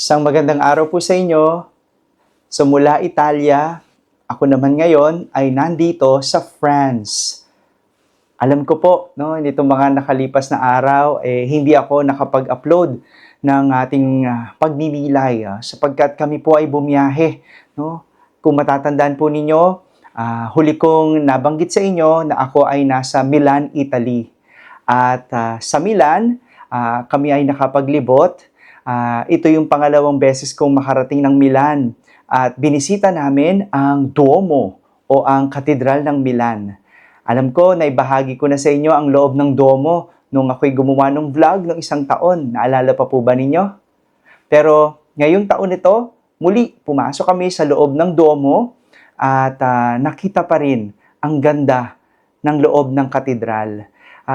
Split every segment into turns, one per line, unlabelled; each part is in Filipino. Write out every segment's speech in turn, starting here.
Isang magandang araw po sa inyo. So mula Italia, ako naman ngayon ay nandito sa France. Alam ko po, no, nitong mga nakalipas na araw, hindi ako nakapag-upload ng ating pagninilay sapagkat kami po ay bumiyahe. No? Kung matatandaan po ninyo, huli kong nabanggit sa inyo na ako ay nasa Milan, Italy. At sa Milan, kami ay nakapaglibot. Ito yung pangalawang beses kong makarating ng Milan at binisita namin ang Duomo o ang Katedral ng Milan. Alam ko, naibahagi ko na sa inyo ang loob ng Duomo nung ako'y gumawa ng vlog ng isang taon. Naalala pa po ba ninyo? Pero ngayong taon ito, muli pumasok kami sa loob ng Duomo at nakita pa rin ang ganda ng loob ng katedral.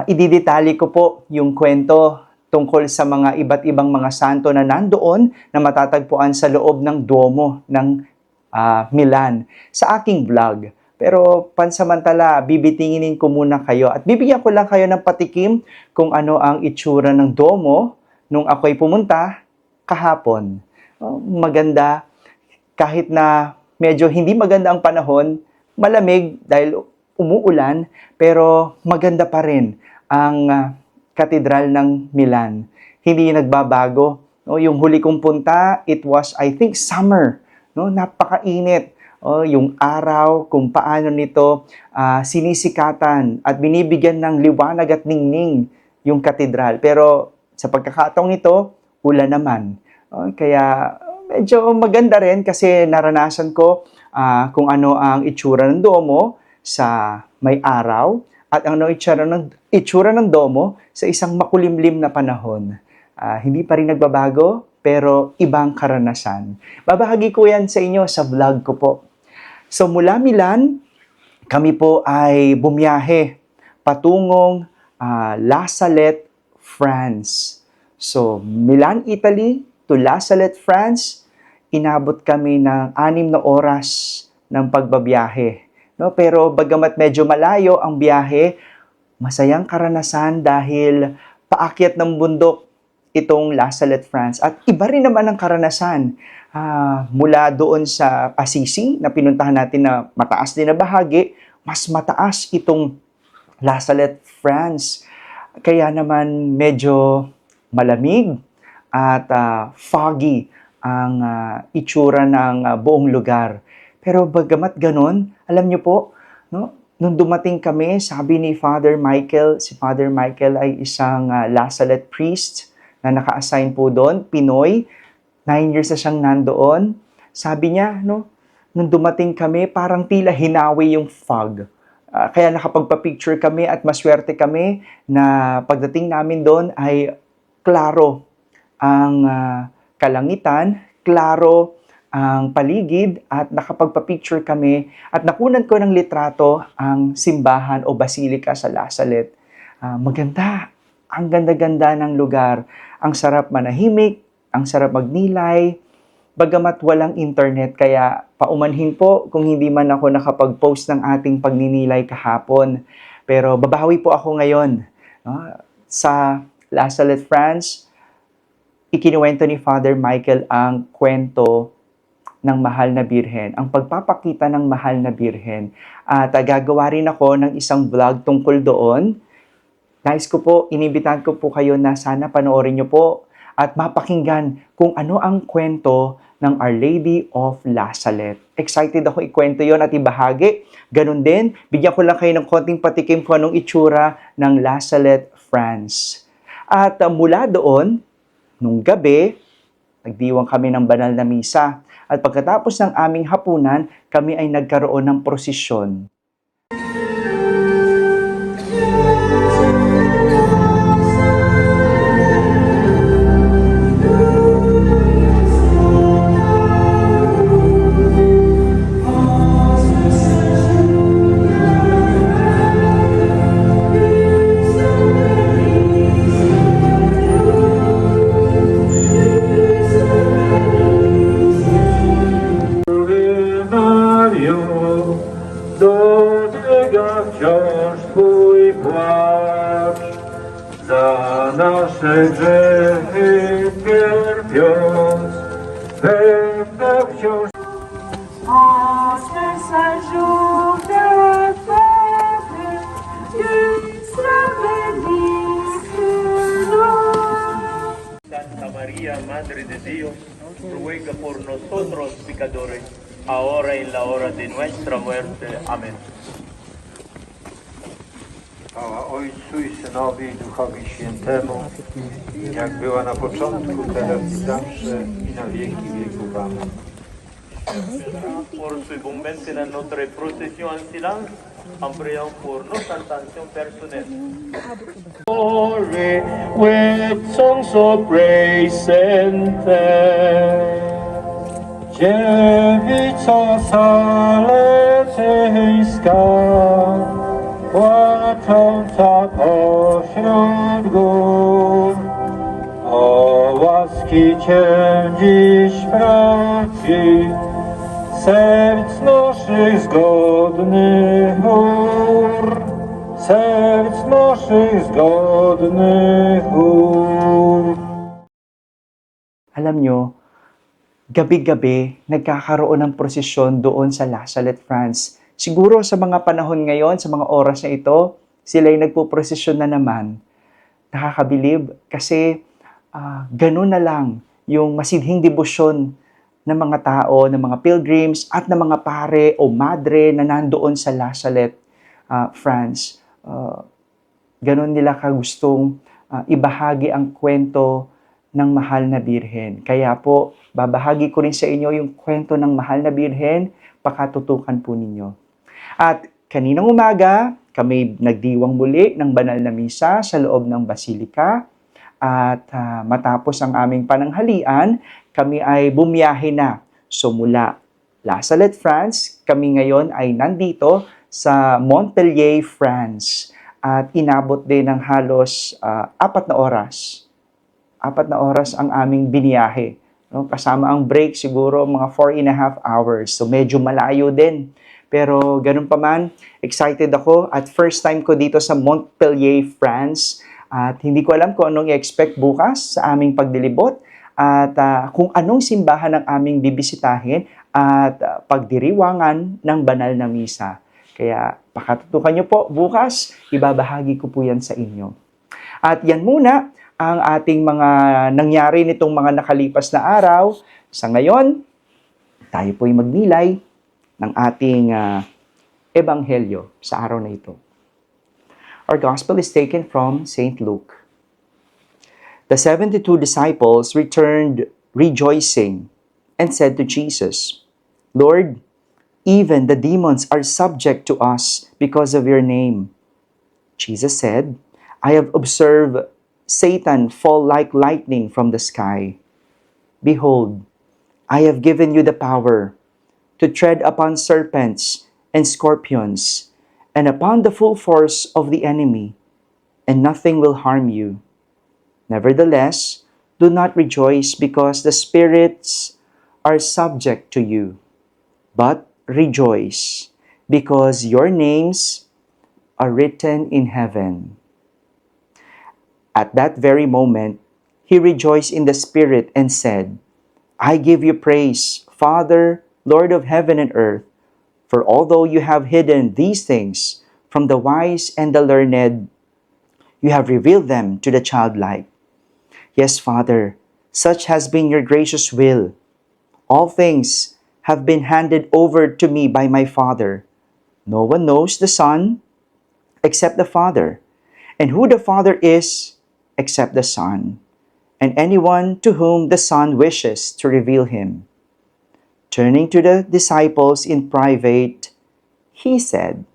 Ididetali ko po yung kwento tungkol sa mga iba't ibang mga santo na nandoon na matatagpuan sa loob ng Duomo ng Milan sa aking vlog. Pero pansamantala, bibitinginin ko muna kayo at bibigyan ko lang kayo ng patikim kung ano ang itsura ng Duomo nung ako'y pumunta kahapon. Maganda, kahit na medyo hindi maganda ang panahon, malamig dahil umuulan, pero maganda pa rin ang Katedral ng Milan. Hindi nagbabago. No? Yung huli kong punta, it was, I think, summer. No? Napakainit. Yung araw, kung paano nito sinisikatan at binibigyan ng liwanag at ningning yung katedral. Pero sa pagkakataong ito, ulan naman. Kaya medyo maganda rin kasi naranasan ko kung ano ang itsura ng Duomo sa may araw at ano itsura ng Duomo sa isang makulimlim na panahon. Hindi pa rin nagbabago, pero ibang karanasan. Babahagi ko yan sa inyo sa vlog ko po. So mula Milan, kami po ay bumiyahe patungong La Salette, France. So Milan, Italy to La Salette, France, inabot kami ng 6 na oras ng pagbabiyahe. No, pero bagamat medyo malayo ang biyahe, masayang karanasan dahil paakyat ng bundok itong La Salette, France. At iba rin naman ang karanasan mula doon sa Assisi na pinuntahan natin na mataas din na bahagi, mas mataas itong La Salette, France. Kaya naman medyo malamig at foggy ang itsura ng buong lugar. Pero bagamat ganon, alam niyo po, no, nung dumating kami, sabi ni Father Michael, si Father Michael ay isang La Salette priest na naka-assign po doon, Pinoy, 9 years na siyang nandoon. Sabi niya, no, nung dumating kami, parang tila hinawi yung fog. Kaya nakapagpa-picture kami at maswerte kami na pagdating namin doon ay klaro ang kalangitan, klaro ang paligid at nakapagpa-picture kami at nakunan ko ng litrato ang simbahan o basilika sa La Salette. Maganda, ang ganda-ganda ng lugar. Ang sarap manahimik, ang sarap magnilay, bagamat walang internet kaya paumanhin po kung hindi man ako nakapag-post ng ating pagninilay kahapon. Pero babawi po ako ngayon. Sa La Salette, France, ikinuwento ni Father Michael ang kwento ng Mahal na Birhen, ang pagpapakita ng Mahal na Birhen. At gagawa rin ako ng isang vlog tungkol doon. Nais ko po, inibitahan ko po kayo na sana panoorin nyo po at mapakinggan kung ano ang kwento ng Our Lady of La Salette. Excited ako ikwento yon at ibahagi. Ganun din, bigyan ko lang kayo ng konting patikim kung anong itsura ng La Salette, France. At mula doon, nung gabi, nagdiwang kami ng banal na misa. At pagkatapos ng aming hapunan, kami ay nagkaroon ng prosesyon.
Do będę wciąż
Santa María, Madre de Dios, ruega por nosotros pecadores, ahora y en la hora de nuestra muerte. Amén.
Chwała Ojcu i Synowi i Duchowi Świętemu, jak była na początku, teraz i zawsze, i na wieki wieków. Amen.
Por su bombente en nuestra procesión en silencio, en priant por nuestra intención personal. Glory with songs of praise and thanks.
Dziewico Saleceńska, płacząca pośród gór, o łaski Cię dziś prosi, serc naszych zgodny chór, serc naszych zgodny chór.
Alam nyo, gabi-gabi nagkakaroon ng prosesyon doon sa La Salette, France. Siguro sa mga panahon ngayon, sa mga oras na ito, sila ay nagpo-prosesyon na naman. Nakakabilib kasi ganun na lang yung masidhing debosyon ng mga tao, ng mga pilgrims at ng mga pare o madre na nandoon sa La Salette, France. Ganun nila kagustong ibahagi ang kwento ng mahal na birhen. Kaya po, babahagi ko rin sa inyo yung kwento ng mahal na birhen, pakatutukan po ninyo. At kaninang umaga, kami nagdiwang muli ng banal na misa sa loob ng basilika. At matapos ang aming pananghalian, kami ay bumiyahe na. So mula La Salette, France, kami ngayon ay nandito sa Montpellier, France. At inabot din ng halos 4 na oras. 4 na oras ang aming biniyahe. No? Kasama ang break siguro mga 4.5 hours. So medyo malayo din. Pero ganun pa man, excited ako at first time ko dito sa Montpellier, France. At hindi ko alam kung anong i-expect bukas sa aming paglilibot at kung anong simbahan ang aming bibisitahin at pagdiriwangan ng banal na misa. Kaya pakatutukan nyo po bukas, ibabahagi ko po yan sa inyo. At yan muna ang ating mga nangyari nitong mga nakalipas na araw. Sa ngayon, tayo po'y magnilay ng ating ebanghelyo sa araw na ito. Our gospel is taken from St. Luke. The 72 disciples returned rejoicing and said to Jesus, Lord, even the demons are subject to us because of your name. Jesus said, I have observed Satan fall like lightning from the sky. Behold, I have given you the power to tread upon serpents and scorpions, and upon the full force of the enemy, and nothing will harm you. Nevertheless, do not rejoice because the spirits are subject to you, but rejoice because your names are written in heaven. At that very moment, he rejoiced in the Spirit and said, I give you praise, Father, Lord of heaven and earth, for although you have hidden these things from the wise and the learned, you have revealed them to the childlike. Yes, Father, such has been your gracious will. All things have been handed over to me by my Father. No one knows the Son except the Father, and who the Father is except the Son, and anyone to whom the Son wishes to reveal him. Turning to the disciples in private, he said,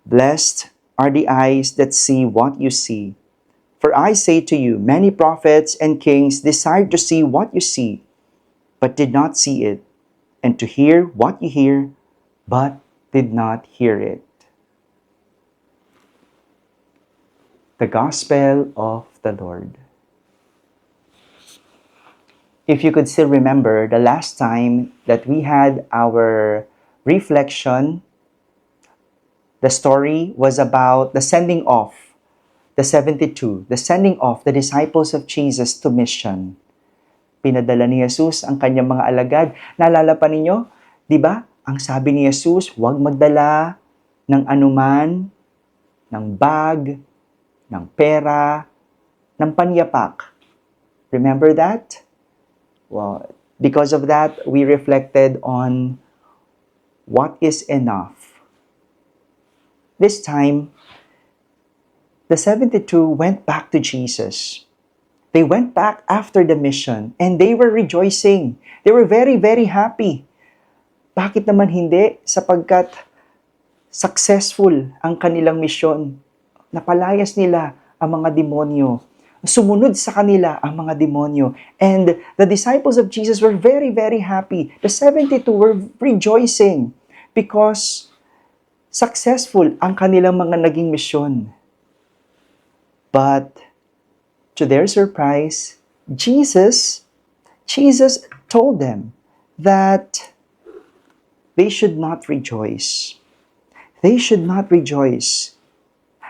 Blessed are the eyes that see what you see. For I say to you, many prophets and kings desired to see what you see, but did not see it, and to hear what you hear, but did not hear it. The Gospel of the Lord. If you could still remember the last time that we had our reflection, the story was about the sending off, the 72, the sending off the disciples of Jesus to mission. Pinadala ni Jesus ang kanyang mga alagad. Naalala pa ninyo? Di ba? Ang sabi ni Jesus, huwag magdala ng anuman, ng bag, ng pera, ng panyapak. Remember that? Well, because of that, we reflected on what is enough. This time, the 72 went back to Jesus. They went back after the mission and they were rejoicing. They were very, very happy. Bakit naman hindi? Sapagkat successful ang kanilang misyon. Napalayas nila ang mga demonyo. Sumunod sa kanila ang mga demonyo. And the disciples of Jesus were very, very happy. The 72 were rejoicing because successful ang kanilang mga naging misyon. But to their surprise, Jesus told them that they should not rejoice. They should not rejoice.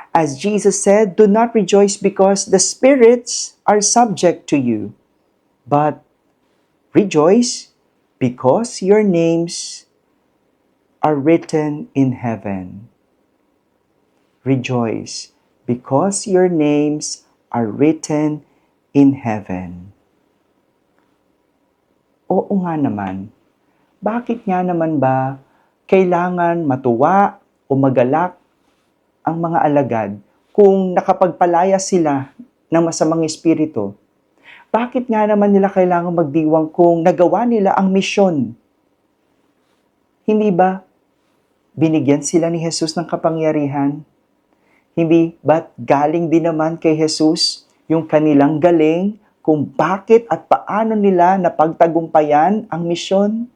As Jesus said, do not rejoice because the spirits are subject to you, but rejoice because your names are written in heaven. Rejoice because your names are written in heaven. Oo nga naman. Bakit nga naman ba kailangan matuwa o magalak ang mga alagad kung nakapagpalaya sila ng masamang espiritu? Bakit nga naman nila kailangan magdiwang kung nagawa nila ang misyon? Hindi ba binigyan sila ni Jesus ng kapangyarihan? Hindi ba't galing din naman kay Jesus yung kanilang galing kung bakit at paano nila napagtagumpayan ang misyon?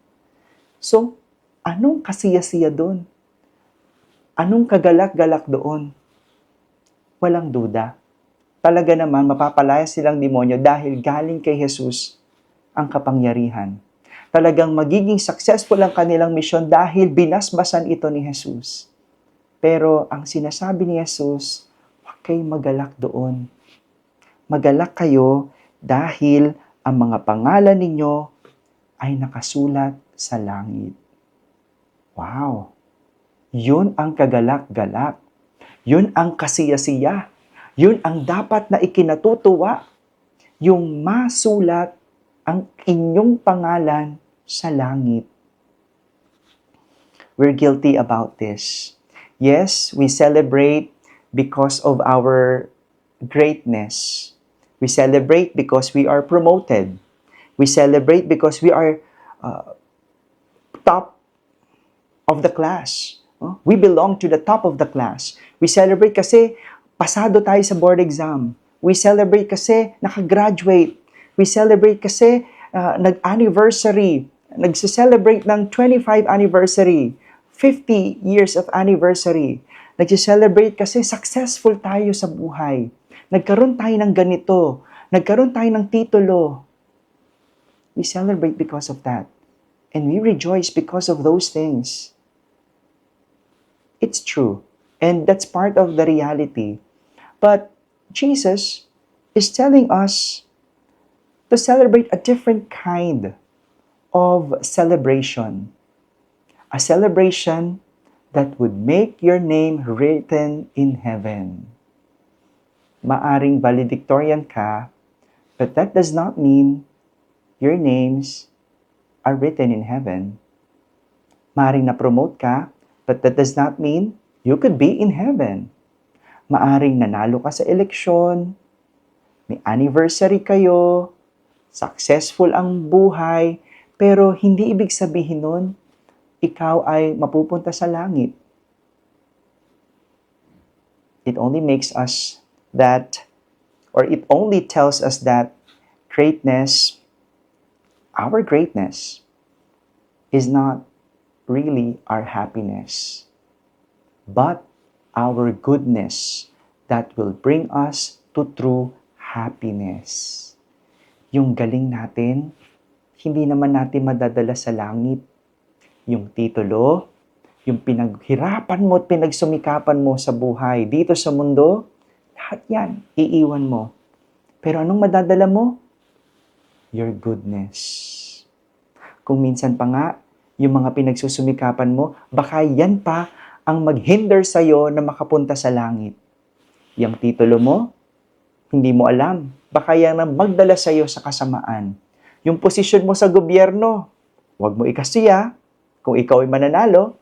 So, anong kasiyasiya doon? Anong kagalak-galak doon? Walang duda. Talaga naman mapapalaya silang demonyo dahil galing kay Jesus ang kapangyarihan. Talagang magiging successful ang kanilang misyon dahil binasbasan ito ni Jesus. Pero ang sinasabi ni Jesus, huwag kayong magalak doon. Magalak kayo dahil ang mga pangalan ninyo ay nakasulat sa langit. Wow! Yun ang kagalak-galak. Yun ang kasiyasiya. Yun ang dapat na ikinatutuwa. Yung masulat ang inyong pangalan sa langit. We're guilty about this. Yes, we celebrate because of our greatness. We celebrate because we are promoted. We celebrate because we are top of the class. We belong to the top of the class. We celebrate kasi pasado tayo sa board exam. We celebrate kasi nakagraduate. We celebrate kasi nag-anniversary. Nagse-celebrate ng 25 anniversary. 50 years of anniversary. Nagse-celebrate kasi successful tayo sa buhay. Nagkaroon tayo ng ganito. Nagkaroon tayo ng titulo. We celebrate because of that. And we rejoice because of those things. It's true. And that's part of the reality. But Jesus is telling us to celebrate a different kind of celebration. A celebration that would make your name written in heaven. Maaring valedictorian ka, but that does not mean your names are written in heaven. Maaring na-promote ka, but that does not mean you could be in heaven. Maaring nanalo ka sa eleksyon, may anniversary kayo, successful ang buhay, pero hindi ibig sabihin nun, ikaw ay mapupunta sa langit. It only makes us that, or it only tells us that greatness, our greatness, is not really our happiness, but our goodness that will bring us to true happiness. Yung galing natin, hindi naman natin madadala sa langit. Yung titulo, yung pinaghirapan mo at pinagsumikapan mo sa buhay dito sa mundo, lahat yan, iiwan mo. Pero anong madadala mo? your goodness. Kung minsan pa nga, yung mga pinagsusumikapan mo, baka yan pa ang maghinder sa'yo na makapunta sa langit. Yung titulo mo, hindi mo alam. Baka yan ang magdala sa'yo sa kasamaan. Yung posisyon mo sa gobyerno, huwag mo ikasiya. Kung ikaw ay mananalo,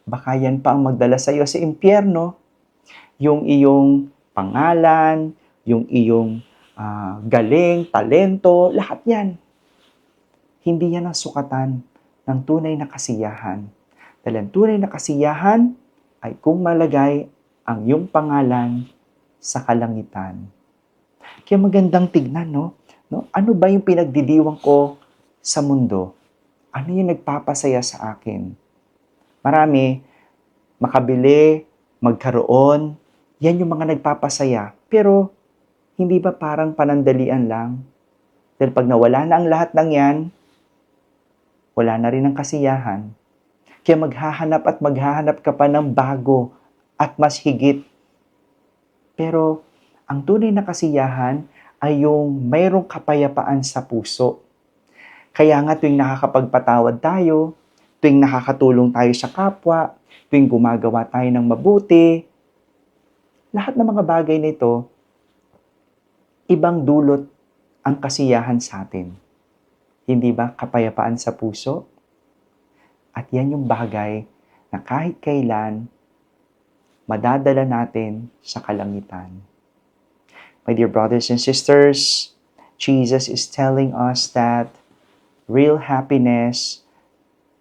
baka yan pa ang magdala sa'yo sa impyerno. Yung iyong pangalan, yung iyong galing, talento, lahat yan. Hindi yan ang sukatan ng tunay na kasiyahan. Dahil ang tunay na kasiyahan ay kung malagay ang iyong pangalan sa kalangitan. Kaya magandang tignan, no? Ano ba yung pinagdidiwang ko sa mundo? Ano yung nagpapasaya sa akin? Marami, makabili, magkaroon, yan yung mga nagpapasaya. Pero, hindi ba parang panandalian lang? Dahil pag nawala na ang lahat ng yan, wala na rin ang kasiyahan. Kaya maghahanap ka pa ng bago at mas higit. Pero, ang tunay na kasiyahan ay yung mayroong kapayapaan sa puso. Kaya nga tuwing nakakapagpatawad tayo, tuwing nakakatulong tayo sa kapwa, tuwing gumagawa tayo ng mabuti, lahat ng mga bagay nito, ibang dulot ang kasiyahan sa atin. Hindi ba kapayapaan sa puso? At yan yung bagay na kahit kailan, madadala natin sa kalangitan. My dear brothers and sisters, Jesus is telling us that real happiness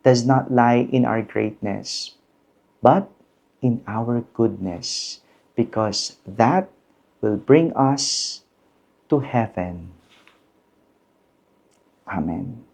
does not lie in our greatness, but in our goodness, because that will bring us to heaven. Amen.